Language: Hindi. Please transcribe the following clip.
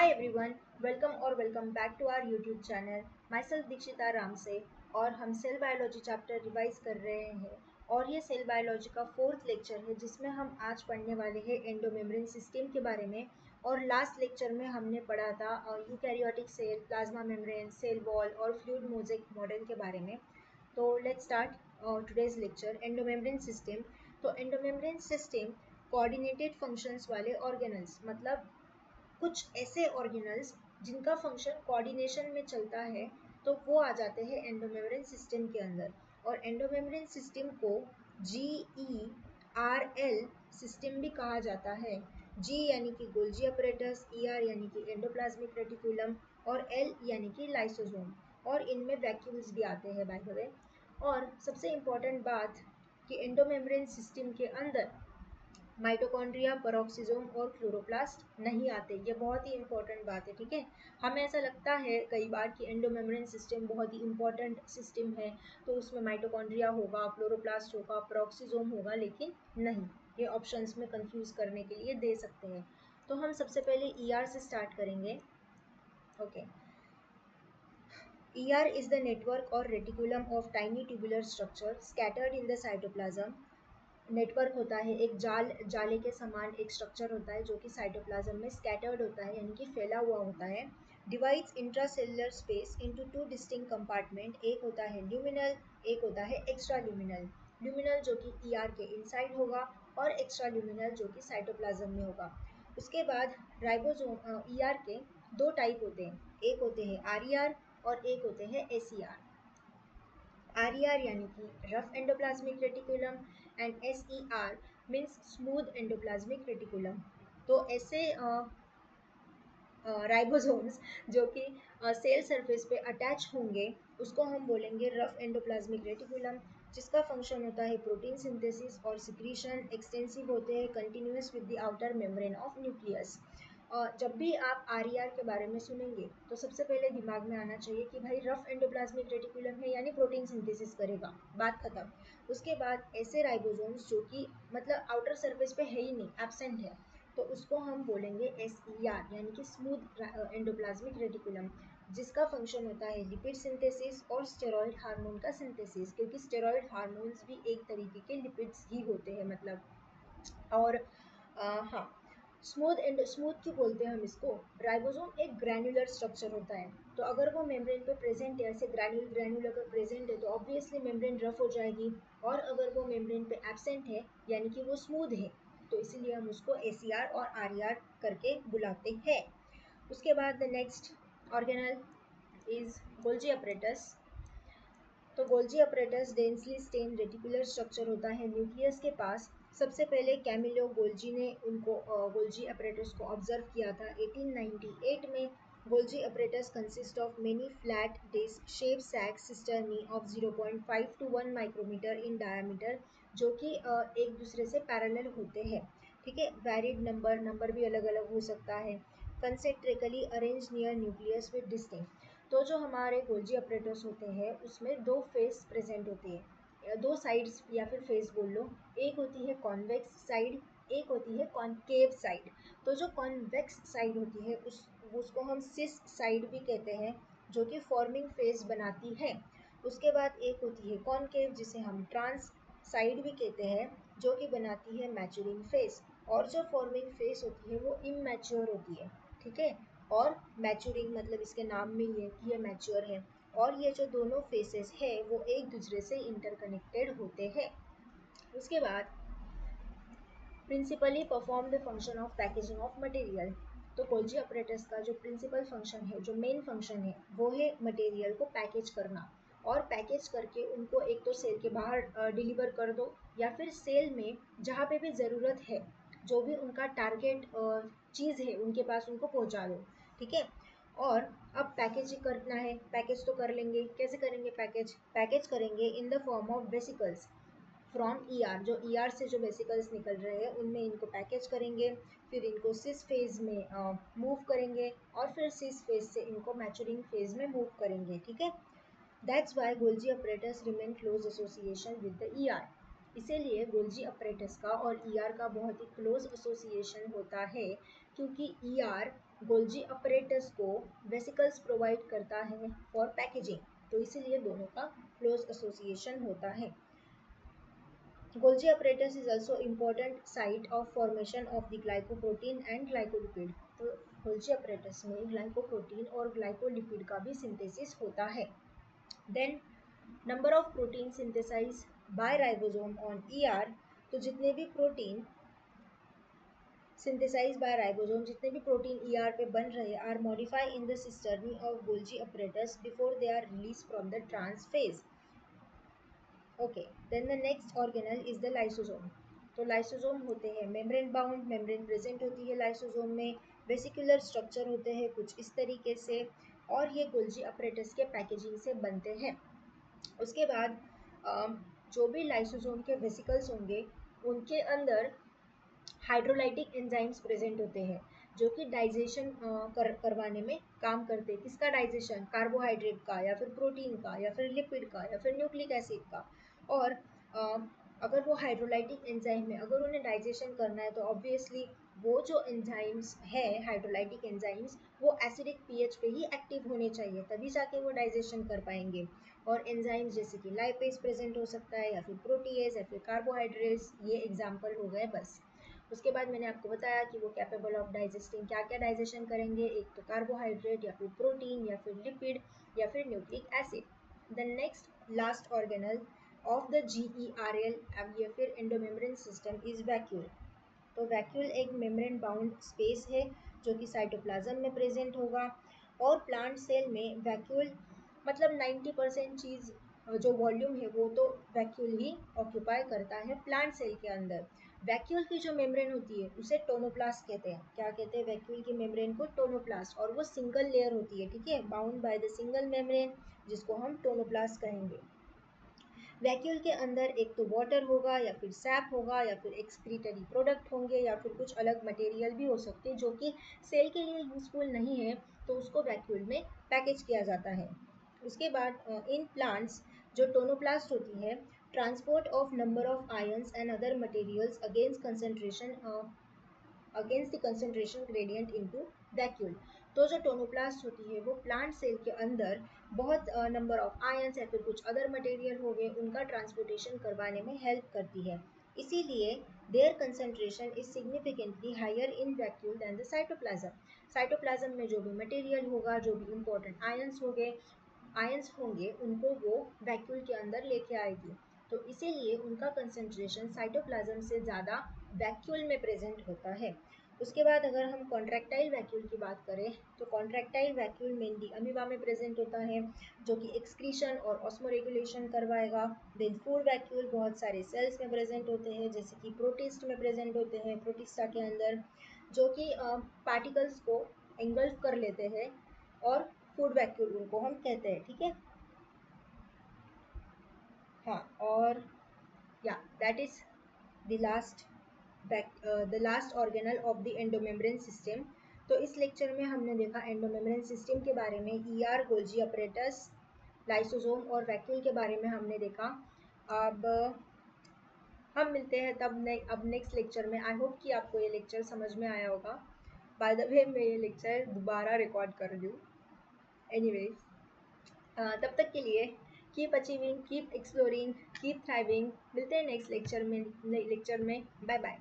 Hi everyone, welcome back to our YouTube channel. Myself दीक्षिता राम से और हम सेल बायोलॉजी चैप्टर रिवाइज कर रहे हैं और ये सेल बायोलॉजी का फोर्थ लेक्चर है जिसमें हम आज पढ़ने वाले हैं एंडोमेम्ब्रेन सिस्टम के बारे में। और लास्ट लेक्चर में हमने पढ़ा था eukaryotic cell, plasma membrane, cell wall और फ्लूइड मोज़ेक मॉडल के बारे में। तो let's start today's lecture endomembrane system. तो एंडोमेम्ब्रेन सिस्टम कोऑर्डिनेटेड फंक्शंस वाले ऑर्गेनल्स, मतलब कुछ ऐसे ऑर्गेनल्स जिनका फंक्शन कोऑर्डिनेशन में चलता है, तो वो आ जाते हैं एंडोमेम्ब्रेन सिस्टम के अंदर। और एंडोमेम्ब्रेन सिस्टम को GERL सिस्टम भी कहा जाता है। G यानी कि गोल्जी अपरेटस, ER यानी कि एंडोप्लाज्मिक रेटिकुलम और L यानी कि लाइसोसोम। और इनमें वैक्यूल्स भी आते हैं बाय द वे। और सबसे इम्पोर्टेंट बात कि एंडोमेम्ब्रेन सिस्टम के अंदर माइटोकॉन्ड्रिया, पेरोक्सिसोम और क्लोरोप्लास्ट नहीं आते। ये बहुत ही इंपॉर्टेंट बात है, ठीक है। हमें ऐसा लगता है कई बार कि एंडोमेम्ब्रेन सिस्टम बहुत ही इंपॉर्टेंट सिस्टम है, तो उसमें माइटोकॉन्ड्रिया होगा, क्लोरोप्लास्ट होगा, पेरोक्सिसोम होगा, लेकिन नहीं। ये ऑप्शंस में कंफ्यूज करने के लिए दे सकते हैं। तो हम सबसे पहले ER से स्टार्ट करेंगे। Okay, ER is the network or reticulum of tiny tubular structure scattered in the cytoplasm। Network होता है, एक जाले के समान एक स्ट्रक्चर होता है जो कि साइटोप्लाज्म में स्कैटर्ड होता है, यानी कि फैला हुआ होता है। Divides intracellular space into two distinct compartment, एक होता है ल्यूमिनल, एक होता है एक्स्ट्रा ल्यूमिनल। ल्यूमिनल जो कि ER के इनसाइड होगा और एक्स्ट्रा ल्यूमिनल जो कि साइटोप्लाज्म में होगा। उसके बाद राइबोसोम ER के दो टाइप होते हैं, एक होते हैं RER और एक होते हैं SER। RER यानी कि rough endoplasmic reticulum and SER means smooth endoplasmic reticulum. तो ऐसे राइबोसोम्स जो कि सेल सरफेस पे अटैच होंगे उसको हम बोलेंगे रफ एंडोप्लाज्मिक रेटिकुलम, जिसका फंक्शन होता है प्रोटीन सिंथेसिस और सिक्रीशन, एक्सटेंसिव होते हैं, continuous with the outer membrane of nucleus. जब भी आप RER के बारे में सुनेंगे तो सबसे पहले दिमाग में आना चाहिए कि भाई रफ एंडोप्लाज्मिक रेटिकुलम है यानी प्रोटीन सिंथेसिस करेगा, बात खत्म। उसके बाद ऐसे राइबोसोम्स जो कि मतलब आउटर सरफेस पे है ही नहीं, एब्सेंट है, तो उसको हम बोलेंगे SER यानी कि स्मूथ एंडोप्लाज्मिक रेटिकुलम, जिसका फंक्शन होता है लिपिड सिंथेसिस और स्टेरॉइड हार्मोन का सिंथेसिस, क्योंकि स्टेरॉइड हार्मोन्स भी एक तरीके के लिपिड्स ही होते हैं मतलब। और हाँ, स्मूथ क्यों बोलते हैं हम इसको? राइबोसोम एक ग्रैन्युलर स्ट्रक्चर होता है, तो अगर वो मेम्ब्रेन पे प्रेजेंट है, ऐसे ग्रैन्युल अगर प्रेजेंट है तो ऑब्वियसली मेम्ब्रेन रफ हो जाएगी। और अगर वो मेम्ब्रेन पे एब्सेंट है यानी कि वो स्मूथ है, तो इसीलिए हम उसको SER और RER करके बुलाते हैं। उसके बाद the next organelle is Golgi apparatus. तो Golgi apparatus densely stain reticular structure होता है न्यूक्लियस के पास। सबसे पहले कैमिलो गोल्जी ने उनको गोल्जी अपरेटस को ऑब्जर्व किया था 1898 में। Golgi apparatus consist of many flat disc shape sac cisternae of 0.5 to 1 micrometre in diameter, जो कि एक दूसरे से पैरेलल होते हैं, ठीक है। वैरिड नंबर भी अलग अलग हो सकता है। Concentrically arrange near nucleus with distinct. तो जो हमारे गोल्जी अपरेटस होते हैं उसमें दो फेस प्रेजेंट होती है, दो साइड्स या फिर फेस बोल लो। एक होती है कॉन्वेक्स साइड, एक होती है कॉनकेव साइड। तो जो कॉन्वेक्स साइड होती है उसको हम सिस साइड भी कहते हैं, जो कि फॉर्मिंग फेस बनाती है। उसके बाद एक होती है कॉनकेव, जिसे हम ट्रांस साइड भी कहते हैं, जो कि बनाती है मैच्योरिंग फेस। और जो फॉर्मिंग फेस होती है वो इमैच्योर होती है, ठीक है। और मैच्योरिंग मतलब इसके नाम में ही है कि ये मैच्योर है। और ये जो दोनों फेसेस है वो एक दूसरे से इंटरकनेक्टेड होते हैं। उसके बाद principally perform the function of packaging of material. तो गोल्जी अपरेटस का जो प्रिंसिपल फंक्शन है, जो मेन फंक्शन है, वो है मटेरियल को पैकेज करना। और पैकेज करके उनको एक तो सेल के बाहर डिलीवर कर दो, या फिर सेल में जहाँ पे भी ज़रूरत है, जो भी उनका टारगेट चीज़ है उनके पास उनको पहुँचा दो, ठीक है। और अब पैकेज करना है, पैकेज तो कर लेंगे, कैसे करेंगे पैकेज करेंगे in the form of vesicles from ER। जो ER से जो वेसिकल्स निकल रहे हैं उनमें इनको पैकेज करेंगे, फिर इनको सिस फेज में मूव करेंगे और फिर सिस फेज से इनको मैच्योरिंग फेज में मूव करेंगे, ठीक है। That's why Golgi apparatus remain close association with the ER। इसीलिए गोल्जी अपरेटस का और ER का बहुत ही क्लोज एसोसिएशन होता है, क्योंकि ER गोल्जी अपरेटस को वेसिकल्स प्रोवाइड करता है फॉर पैकेजिंग, तो इसीलिए दोनों का क्लोज एसोसिएशन होता है। Golgi apparatus is also important site of formation of the glycoprotein and glycolipid। तो गोल्जी apparatus में ग्लाइकोप्रोटीन और ग्लाइकोलिपिड का भी सिंथेसिस होता है। Then number of protein synthesize by ribosome on ER, तो जितने भी प्रोटीन सिंथेसाइज बाय राइबोसोम, जितने भी प्रोटीन ER पे बन रहे are modify in the cisternae of Golgi apparatus before they are release from the trans phase. Okay, then the next organelle is the lysosome. तो लाइसोसोम होते हैं मेम्ब्रेन बाउंड, मेम्ब्रेन प्रेजेंट होती है लाइसोसोम में, वेसिकुलर स्ट्रक्चर होते हैं कुछ इस तरीके से, और ये गोल्जी अपरेटस के पैकेजिंग से बनते हैं। उसके बाद जो भी लाइसोसोम के वेसिकल्स होंगे उनके अंदर हाइड्रोलाइटिक एंजाइम्स प्रेजेंट होते हैं जो कि डाइजेशन करवाने में काम करते हैं। किसका डाइजेशन? कार्बोहाइड्रेट का, या फिर प्रोटीन का, या फिर लिपिड का, या फिर न्यूक्लिक एसिड का। और अगर वो हाइड्रोलाइटिक एंजाइम है, अगर उन्हें डाइजेशन करना है तो ऑब्वियसली वो जो एंजाइम्स है हाइड्रोलाइटिक एंजाइम्स, वो एसिडिक पीएच पे ही एक्टिव होने चाहिए, तभी जाके वो डाइजेशन कर पाएंगे। और एंजाइम्स जैसे कि लाइपेज प्रेजेंट हो सकता है, या फिर प्रोटीएज, या फिर कार्बोहाइड्रेट्स, ये एग्जाम्पल हो गए बस। उसके बाद मैंने आपको बताया कि वो कैपेबल ऑफ डाइजेस्टिंग क्या क्या डाइजेशन करेंगे, एक तो कार्बोहाइड्रेट, या फिर प्रोटीन, या फिर लिपिड, या फिर nucleic acid. The next last organelle of the GERL या फिर एंडोमेम्ब्रेन सिस्टम इज वैक्यूल। तो वैक्यूल एक मेम्ब्रेन बाउंड स्पेस है जो कि साइटोप्लाज्म में प्रेजेंट होगा, और प्लांट सेल में वैक्यूल मतलब 90% चीज़ जो वॉल्यूम है वो तो वैक्यूल ही ऑक्यूपाई करता है प्लांट सेल के अंदर। वैक्यूल की जो मेम्ब्रेन होती है उसे टोनोप्लास्ट कहते हैं। क्या कहते हैं? वैक्यूल की मेम्ब्रेन को टोनोप्लास्ट, और वो सिंगल लेयर होती है, ठीक है, bound by the single membrane, जिसको हम टोनोप्लास्ट कहेंगे। वैक्यूल के अंदर एक तो वाटर होगा, या फिर सैप होगा, या फिर एक्सक्रीटरी प्रोडक्ट होंगे, या फिर कुछ अलग मटेरियल भी हो सकते हैं जो कि सेल के लिए यूजफुल नहीं है, तो उसको वैक्यूल में पैकेज किया जाता है। उसके बाद इन प्लांट्स जो टोनोप्लास्ट होती है, transport of number of ions and other materials against the concentration gradient into vacuole. तो जो टोनोप्लास्ट होती है वो प्लांट सेल के अंदर बहुत नंबर ऑफ आयंस या फिर कुछ अदर मटेरियल हो गए उनका ट्रांसपोर्टेशन करवाने में हेल्प करती है। इसीलिए their concentration is significantly higher in vacuole than the cytoplasm. Cytoplasm में जो भी मटेरियल होगा, जो भी इंपॉर्टेंट आयंस होंगे उनको वो वैक्यूल के अंदर लेके आएगी, तो इसीलिए उनका कंसंट्रेशन साइटोप्लाज्म से ज़्यादा वैक्यूल में प्रेजेंट होता है। उसके बाद अगर हम कॉन्ट्रैक्टाइल वैक्यूल की बात करें, तो कॉन्ट्रैक्टाइल वैक्यूल मेनली अमीबा में प्रेजेंट होता है जो कि एक्सक्रीशन और ऑस्मोरेगुलेशन करवाएगा। देन फूड वैक्यूल बहुत सारे सेल्स में प्रेजेंट होते हैं, जैसे कि प्रोटिस्ट में प्रेजेंट होते हैं, प्रोटिस्टा के अंदर, जो कि पार्टिकल्स को एंगल्फ कर लेते हैं, और फूड वैक्यूल उनको हम कहते हैं, ठीक है। हाँ, और या that is the last organelle of the endomembrane system. तो इस लेक्चर में हमने देखा एंडोमेम्ब्रेन सिस्टम के बारे में, ER, गोल्जी अपरेटस, लाइसोसोम और वैक्यूल के बारे में हमने देखा। अब हम मिलते हैं अब नेक्स्ट लेक्चर में। आई होप कि आपको ये लेक्चर समझ में आया होगा। बाय द वे मैं ये लेक्चर दोबारा रिकॉर्ड कर रही हूँ। एनीवेज, तब तक के लिए keep achieving, keep exploring, keep thriving. मिलते हैं नेक्स्ट लेक्चर में। Bye bye.